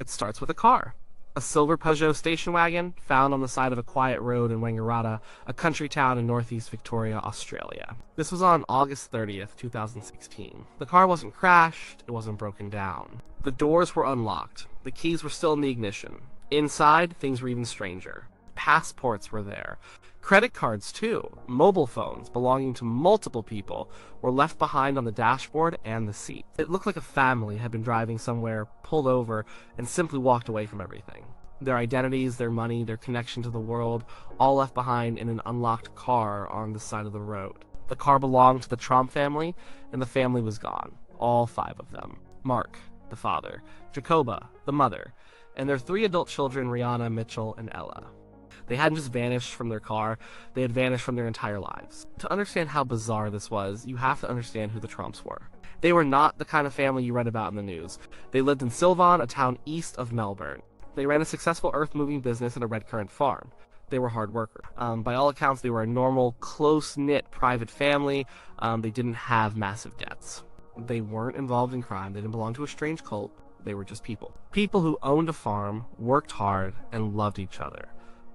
It starts with a car. A silver Peugeot station wagon found on the side of a quiet road in Wangaratta, a country town in northeast Victoria, Australia. This was on August 30th, 2016. The car wasn't crashed, it wasn't broken down. The doors were unlocked. The keys were still in the ignition. Inside, things were even stranger. Passports were there. Credit cards, too. Mobile phones belonging to multiple people were left behind on the dashboard and the seat. It looked like a family had been driving somewhere, pulled over, and simply walked away from everything. Their identities, their money, their connection to the world, all left behind in an unlocked car on the side of the road. The car belonged to the Tromp family, and the family was gone. All 5 of them. Mark, the father, Jacoba, the mother, and their 3 adult children, Rihanna, Mitchell, and Ella. They hadn't just vanished from their car, they had vanished from their entire lives. To understand how bizarre this was, you have to understand who the Tromps were. They were not the kind of family you read about in the news. They lived in Sylvan, a town east of Melbourne. They ran a successful earth-moving business and a red currant farm. They were hard workers. By all accounts, they were a normal, close-knit, private family. They didn't have massive debts. They weren't involved in crime. They didn't belong to a strange cult. They were just people. People who owned a farm, worked hard, and loved each other.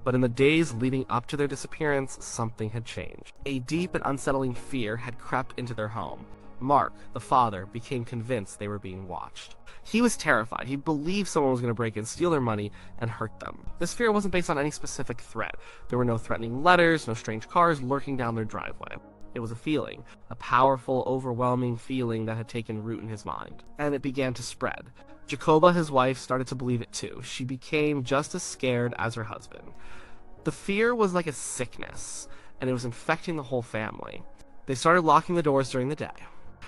But in the days leading up to their disappearance, something had changed. A deep and unsettling fear had crept into their home. Mark, the father, became convinced they were being watched. He was terrified. He believed someone was going to break in, steal their money, and hurt them. This fear wasn't based on any specific threat. There were no threatening letters, no strange cars lurking down their driveway. It was a feeling, a powerful, overwhelming feeling that had taken root in his mind. And it began to spread. Jacoba, his wife, started to believe it too. She became just as scared as her husband. The fear was like a sickness, and it was infecting the whole family. They started locking the doors during the day.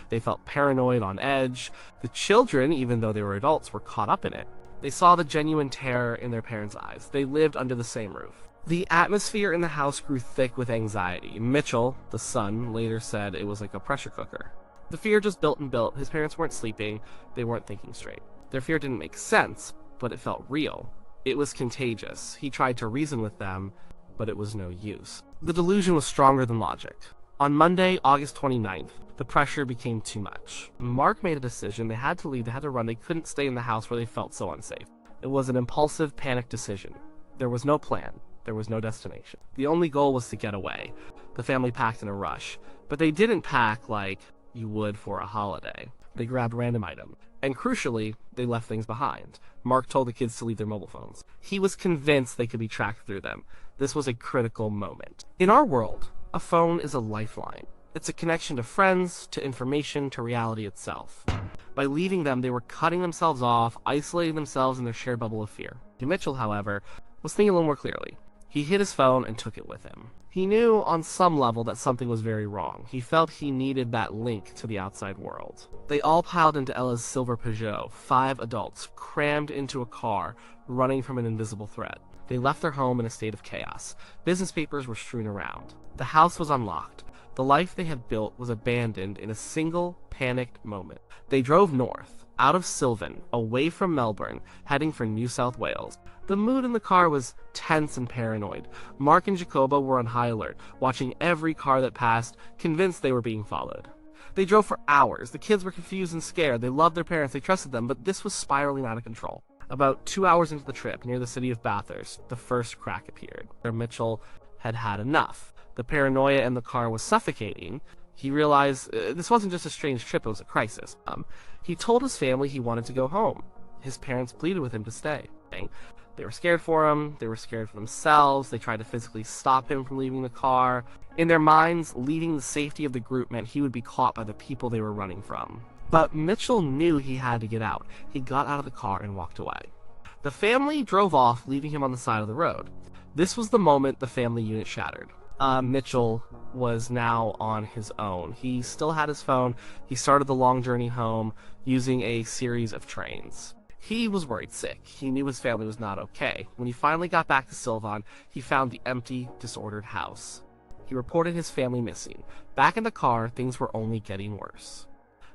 They felt paranoid, on edge. The children, even though they were adults, were caught up in it. They saw the genuine terror in their parents' eyes. They lived under the same roof. The atmosphere in the house grew thick with anxiety. Mitchell, the son, later said it was like a pressure cooker. The fear just built and built. His parents weren't sleeping. They weren't thinking straight. Their fear didn't make sense, but it felt real. It was contagious. He tried to reason with them, but it was no use. The delusion was stronger than logic. On Monday, August 29th, the pressure became too much. Mark made a decision. They had to leave. They had to run. They couldn't stay in the house where they felt so unsafe. It was an impulsive, panicked decision. There was no plan. There was no destination. The only goal was to get away. The family packed in a rush. But they didn't pack like you would for a holiday. They grabbed random items. And crucially, they left things behind. Mark told the kids to leave their mobile phones. He was convinced they could be tracked through them. This was a critical moment. In our world, a phone is a lifeline. It's a connection to friends, to information, to reality itself. By leaving them, they were cutting themselves off, isolating themselves in their shared bubble of fear. Mitchell, however, was thinking a little more clearly. He hid his phone and took it with him. He knew on some level that something was very wrong. He felt he needed that link to the outside world. They all piled into Ella's silver Peugeot, 5 adults, crammed into a car, running from an invisible threat. They left their home in a state of chaos. Business papers were strewn around. The house was unlocked. The life they had built was abandoned in a single, panicked moment. They drove north, out of Sylvan, away from Melbourne, heading for New South Wales. The mood in the car was tense and paranoid. Mark and Jacoba were on high alert, watching every car that passed, convinced they were being followed. They drove for hours. The kids were confused and scared. They loved their parents, they trusted them, but this was spiraling out of control. About 2 hours into the trip, near the city of Bathurst, the first crack appeared. Mitchell had had enough. The paranoia in the car was suffocating. He realized this wasn't just a strange trip, it was a crisis. He told his family he wanted to go home. His parents pleaded with him to stay. They were scared for him, they were scared for themselves, they tried to physically stop him from leaving the car. In their minds, leaving the safety of the group meant he would be caught by the people they were running from. But Mitchell knew he had to get out. He got out of the car and walked away. The family drove off, leaving him on the side of the road. This was the moment the family unit shattered. Mitchell was now on his own. He still had his phone. He started the long journey home using a series of trains. He was worried sick. He knew his family was not okay. When he finally got back to Sylvan, he found the empty, disordered house. He reported his family missing. Back in the car, things were only getting worse.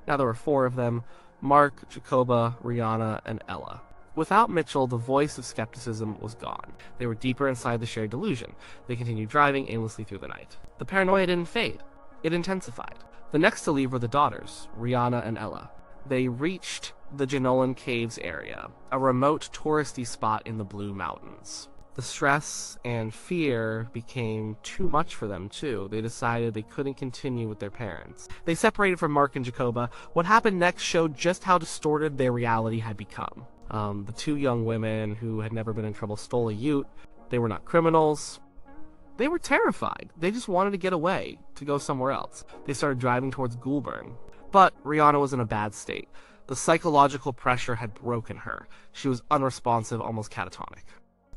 Now there were 4 of them: Mark, Jacoba, Rihanna, and Ella. Without Mitchell, the voice of skepticism was gone. They were deeper inside the shared delusion. They continued driving aimlessly through the night. The paranoia didn't fade. It intensified. The next to leave were the daughters, Rihanna and Ella. They reached the Jenolan Caves area, a remote touristy spot in the Blue Mountains. The stress and fear became too much for them, too. They decided they couldn't continue with their parents. They separated from Mark and Jacoba. What happened next showed just how distorted their reality had become. The two young women who had never been in trouble stole a ute. They were not criminals. They were terrified. They just wanted to get away, to go somewhere else. They started driving towards Goulburn. But Rihanna was in a bad state. The psychological pressure had broken her. She was unresponsive, almost catatonic.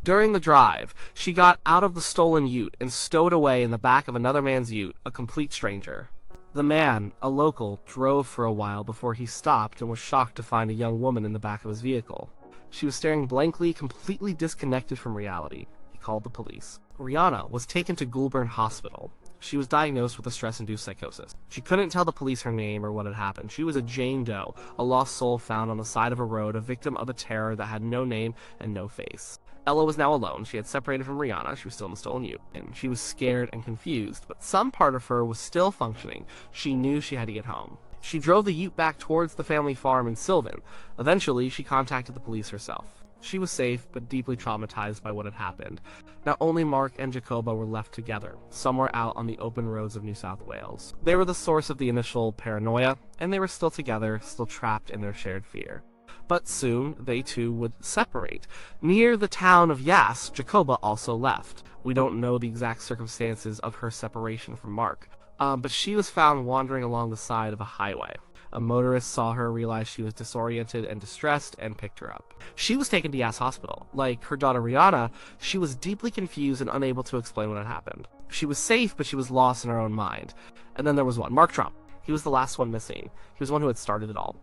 During the drive, she got out of the stolen ute and stowed away in the back of another man's ute, a complete stranger. The man, a local, drove for a while before he stopped and was shocked to find a young woman in the back of his vehicle. She was staring blankly, completely disconnected from reality. He called the police. Rihanna was taken to Goulburn Hospital. She was diagnosed with a stress-induced psychosis. She couldn't tell the police her name or what had happened. She was a Jane Doe, a lost soul found on the side of a road, a victim of a terror that had no name and no face. Ella was now alone. She had separated from Rihanna. She was still in the stolen ute, and she was scared and confused, but some part of her was still functioning. She knew she had to get home. She drove the ute back towards the family farm in Sylvan. Eventually, she contacted the police herself. She was safe, but deeply traumatized by what had happened. Now only Mark and Jacoba were left together, somewhere out on the open roads of New South Wales. They were the source of the initial paranoia, and they were still together, still trapped in their shared fear. But soon, they too would separate. Near the town of Yass, Jacoba also left. We don't know the exact circumstances of her separation from Mark, but she was found wandering along the side of a highway. A motorist saw her, realized she was disoriented and distressed, and picked her up. She was taken to Yass Hospital. Like her daughter Rihanna, she was deeply confused and unable to explain what had happened. She was safe, but she was lost in her own mind. And then there was Mark Tromp. He was the last one missing. He was the one who had started it all.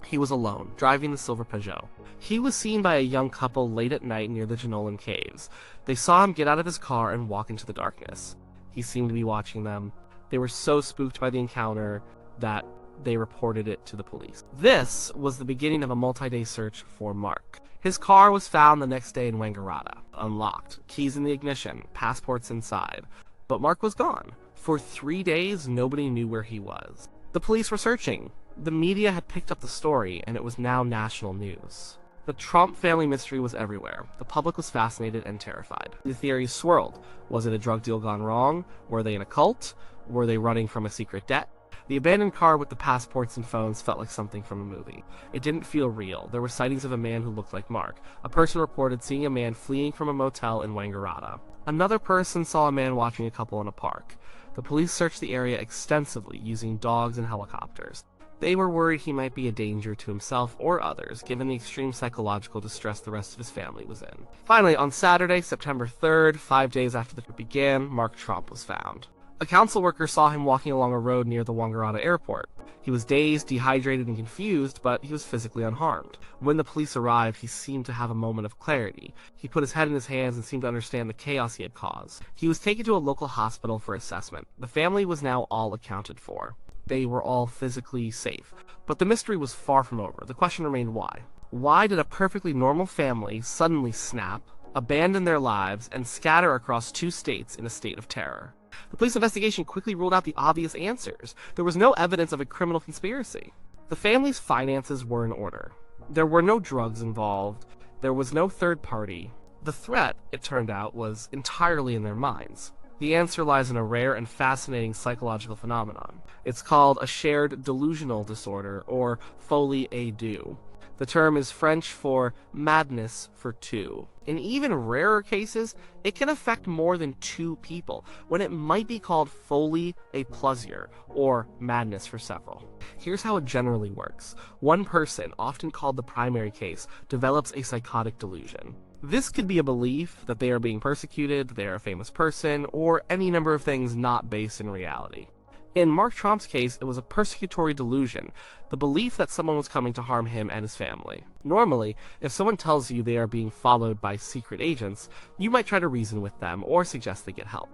He was alone, driving the silver Peugeot. He was seen by a young couple late at night near the Jenolan Caves. They saw him get out of his car and walk into the darkness. He seemed to be watching them. They were so spooked by the encounter that they reported it to the police. This was the beginning of a multi-day search for Mark. His car was found the next day in Wangaratta, unlocked, keys in the ignition, passports inside. But Mark was gone. For 3 days, nobody knew where he was. The police were searching. The media had picked up the story, and it was now national news. The Tromp Family Mystery was everywhere. The public was fascinated and terrified. The theories swirled. Was it a drug deal gone wrong? Were they in a cult? Were they running from a secret debt? The abandoned car with the passports and phones felt like something from a movie. It didn't feel real. There were sightings of a man who looked like Mark. A person reported seeing a man fleeing from a motel in Wangaratta. Another person saw a man watching a couple in a park. The police searched the area extensively, using dogs and helicopters. They were worried he might be a danger to himself or others, given the extreme psychological distress the rest of his family was in. Finally, on Saturday, September 3rd, 5 days after the trip began, Mark Tromp was found. A council worker saw him walking along a road near the Wangaratta airport. He was dazed, dehydrated, and confused, but he was physically unharmed. When the police arrived, he seemed to have a moment of clarity. He put his head in his hands and seemed to understand the chaos he had caused. He was taken to a local hospital for assessment. The family was now all accounted for. They were all physically safe. But the mystery was far from over. The question remained why. Why did a perfectly normal family suddenly snap, abandon their lives, and scatter across 2 states in a state of terror? The police investigation quickly ruled out the obvious answers. There was no evidence of a criminal conspiracy. The family's finances were in order. There were no drugs involved. There was no third party. The threat, it turned out, was entirely in their minds. The answer lies in a rare and fascinating psychological phenomenon. It's called a shared delusional disorder, or folie à deux. The term is French for madness for two. In even rarer cases, it can affect more than 2 people, when it might be called folie à plusieurs, or madness for several. Here's how it generally works. One person, often called the primary case, develops a psychotic delusion. This could be a belief that they are being persecuted, they are a famous person, or any number of things not based in reality. In Mark Tromp's case, it was a persecutory delusion, the belief that someone was coming to harm him and his family. Normally, if someone tells you they are being followed by secret agents, you might try to reason with them or suggest they get help.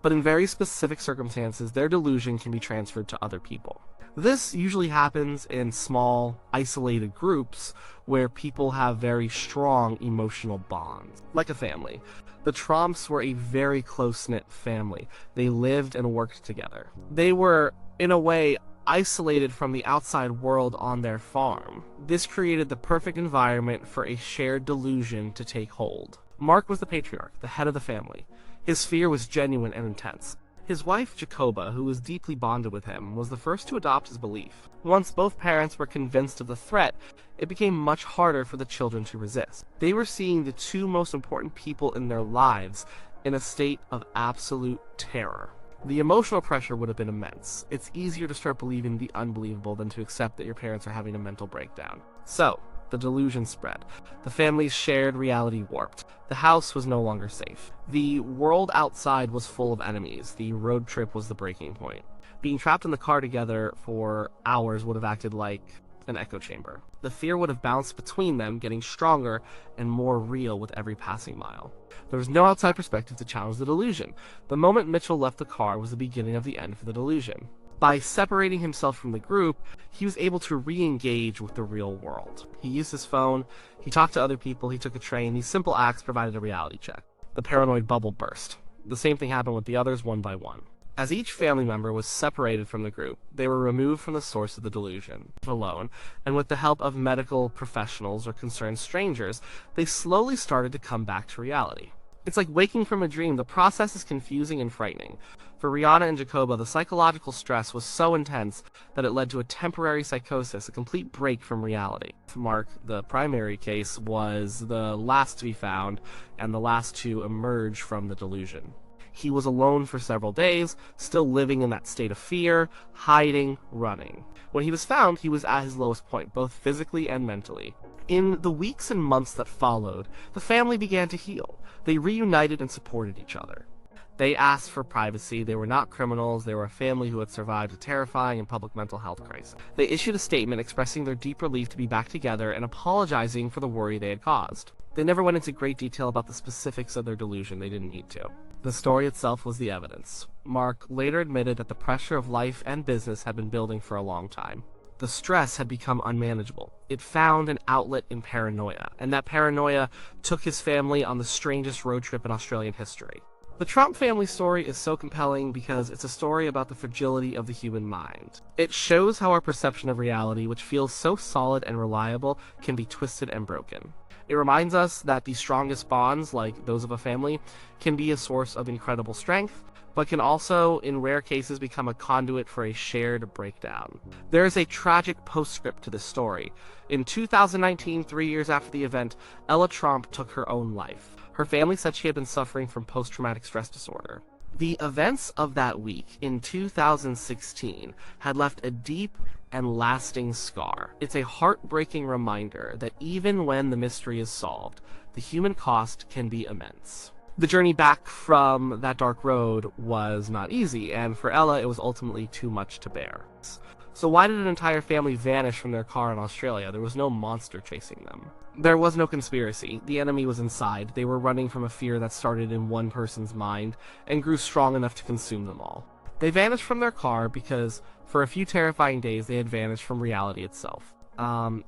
But in very specific circumstances, their delusion can be transferred to other people. This usually happens in small, isolated groups where people have very strong emotional bonds, like a family. The Tromps were a very close-knit family. They lived and worked together. They were, in a way, isolated from the outside world on their farm. This created the perfect environment for a shared delusion to take hold. Mark was the patriarch, the head of the family. His fear was genuine and intense. His wife, Jacoba, who was deeply bonded with him, was the first to adopt his belief. Once both parents were convinced of the threat, it became much harder for the children to resist. They were seeing the two most important people in their lives in a state of absolute terror. The emotional pressure would have been immense. It's easier to start believing the unbelievable than to accept that your parents are having a mental breakdown. So, the delusion spread. The family's shared reality warped. The house was no longer safe. The world outside was full of enemies. The road trip was the breaking point. Being trapped in the car together for hours would have acted like an echo chamber. The fear would have bounced between them, getting stronger and more real with every passing mile. There was no outside perspective to challenge the delusion. The moment Mitchell left the car was the beginning of the end for the delusion. By separating himself from the group, he was able to re-engage with the real world. He used his phone, he talked to other people, he took a train. These simple acts provided a reality check. The paranoid bubble burst. The same thing happened with the others one by one. As each family member was separated from the group, they were removed from the source of the delusion, alone, and with the help of medical professionals or concerned strangers, they slowly started to come back to reality. It's like waking from a dream. The process is confusing and frightening. For Rihanna and Jacoba, the psychological stress was so intense that it led to a temporary psychosis, a complete break from reality. Mark, the primary case, was the last to be found and the last to emerge from the delusion. He was alone for several days, still living in that state of fear, hiding, running. When he was found, he was at his lowest point, both physically and mentally. In the weeks and months that followed, the family began to heal. They reunited and supported each other. They asked for privacy. They were not criminals. They were a family who had survived a terrifying and public mental health crisis. They issued a statement expressing their deep relief to be back together and apologizing for the worry they had caused. They never went into great detail about the specifics of their delusion. They didn't need to. The story itself was the evidence. Mark later admitted that the pressure of life and business had been building for a long time. The stress had become unmanageable. It found an outlet in paranoia, and that paranoia took his family on the strangest road trip in Australian history. The Tromp family story is so compelling because it's a story about the fragility of the human mind. It shows how our perception of reality, which feels so solid and reliable, can be twisted and broken. It reminds us that the strongest bonds, like those of a family, can be a source of incredible strength, but can also, in rare cases, become a conduit for a shared breakdown. There is a tragic postscript to this story. In 2019, 3 years after the event, Ella Tromp took her own life. Her family said she had been suffering from post-traumatic stress disorder. The events of that week, in 2016, had left a deep and lasting scar. It's a heartbreaking reminder that even when the mystery is solved, the human cost can be immense. The journey back from that dark road was not easy, and for Ella, it was ultimately too much to bear. So why did an entire family vanish from their car in Australia? There was no monster chasing them. There was no conspiracy. The enemy was inside. They were running from a fear that started in one person's mind and grew strong enough to consume them all. They vanished from their car because, for a few terrifying days, they had vanished from reality itself.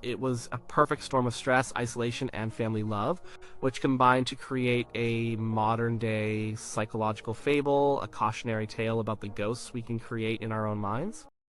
It was a perfect storm of stress, isolation, and family love, which combined to create a modern-day psychological fable, a cautionary tale about the ghosts we can create in our own minds.